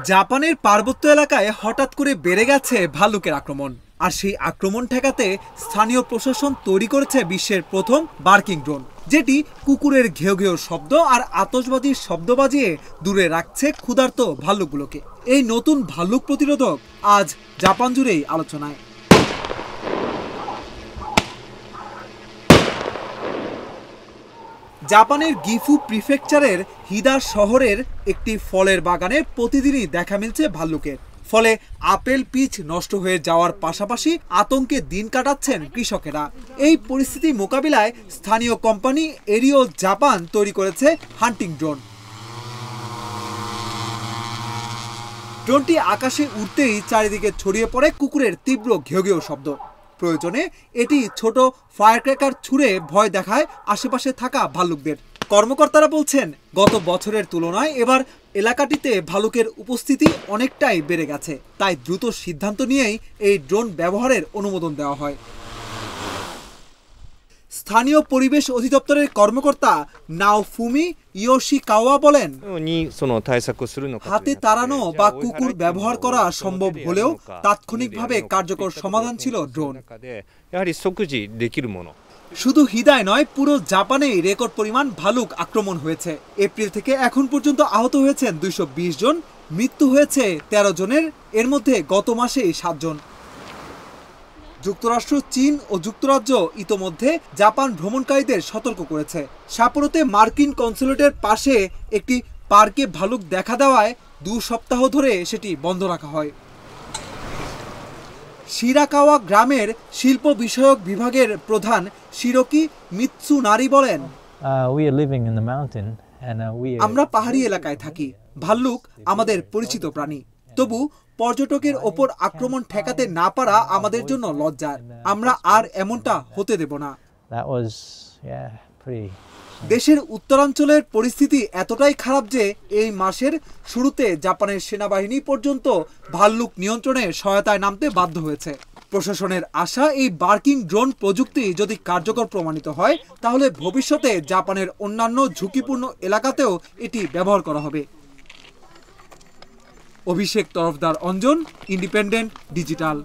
জাপানের পার্বত্য এলাকায় হঠাৎ করে বেড়ে গেছে ভাল্লুকের আক্রমণ। আর সেই আক্রমণ ঠেকাতে স্থানীয় প্রশাসন তৈরি করেছে বিশ্বের প্রথম বার্কিং ড্রোন, যেটি কুকুরের ঘেউ ঘেউ শব্দ আর আতশবাজির শব্দ বাজিয়ে দূরে রাখছে ক্ষুধার্ত ভাল্লুকগুলোকে। এই নতুন ভাল্লুক প্রতিরোধক আজ জাপান জুড়েই আলোচনায়। জাপানের গিফু প্রিফেকচারের হিদা শহরের একটি ফলের বাগানে প্রতিদিনই দেখা মিলছে ভাল্লুকের। ফলে আপেল পিচ নষ্ট হয়ে যাওয়ার পাশাপাশি আতঙ্কে দিন কাটাচ্ছেন কৃষকেরা। এই পরিস্থিতি মোকাবিলায় স্থানীয় কোম্পানি এরিও জাপান তৈরি করেছে হান্টিং ড্রোন। ড্রোনটি আকাশে উঠতেই চারিদিকে ছড়িয়ে পড়ে কুকুরের তীব্র ঘেউ ঘেউ শব্দ। প্রয়োজনে এটি ছোট ফায়ার ক্র্যাকার ছুঁড়ে ভয় দেখায় আশেপাশে থাকা ভাল্লুকদের। কর্মকর্তারা বলছেন, গত বছরের তুলনায় এবার এলাকাটিতে ভাল্লুকের উপস্থিতি অনেকটাই বেড়ে গেছে। তাই দ্রুত সিদ্ধান্ত নিয়েই এই ড্রোন ব্যবহারের অনুমোদন দেওয়া হয়। স্থানীয় পরিবেশ অধিদপ্তরের কর্মকর্তা নাওফুমি ইয়োশিকাওয়া বলেন, হাতে তাড়ানো বা কুকুর ব্যবহার করা সম্ভব হলেও তাৎক্ষণিকভাবে কার্যকর সমাধান ছিল ড্রোন। শুধু হিদায় নয়, পুরো জাপানেই রেকর্ড পরিমাণ ভাল্লুক আক্রমণ হয়েছে। এপ্রিল থেকে এখন পর্যন্ত আহত হয়েছেন 220 জন, মৃত্যু হয়েছে 13 জনের, এর মধ্যে গত মাসেই 7 জন। যুক্তরাষ্ট্র, চীন ও যুক্তরাজ্য ইতোমধ্যে জাপান ভ্রমণকারীদের সতর্ক করেছে। সাপোরোতে মার্কিন কনসুলেটের পাশে একটি পার্কে ভাল্লুক দেখা দেওয়ায় 2 সপ্তাহ ধরে সেটি বন্ধ রাখা হয়। শিরাকাওয়া গ্রামের শিল্প বিষয়ক বিভাগের প্রধান শিরোকি মিৎসুনারি বলেন, আমরা পাহাড়ি এলাকায় থাকি। ভাল্লুক আমাদের পরিচিত প্রাণী, তবু পর্যটকের ওপর আক্রমণ ঠেকাতে না পারা আমাদের জন্য লজ্জার। আমরা আর এমনটা হতে দেব না। দেশের উত্তরাঞ্চলের পরিস্থিতি এতটাই খারাপ যে এই মাসের শুরুতে জাপানের সেনাবাহিনী পর্যন্ত ভাল্লুক নিয়ন্ত্রণে সহায়তায় নামতে বাধ্য হয়েছে। প্রশাসনের আশা, এই বার্কিং ড্রোন প্রযুক্তি যদি কার্যকর প্রমাণিত হয়, তাহলে ভবিষ্যতে জাপানের অন্যান্য ঝুঁকিপূর্ণ এলাকাতেও এটি ব্যবহার করা হবে। অভিষেক তরফদার, অঞ্জন, ইন্ডিপেন্ডেন্ট ডিজিটাল।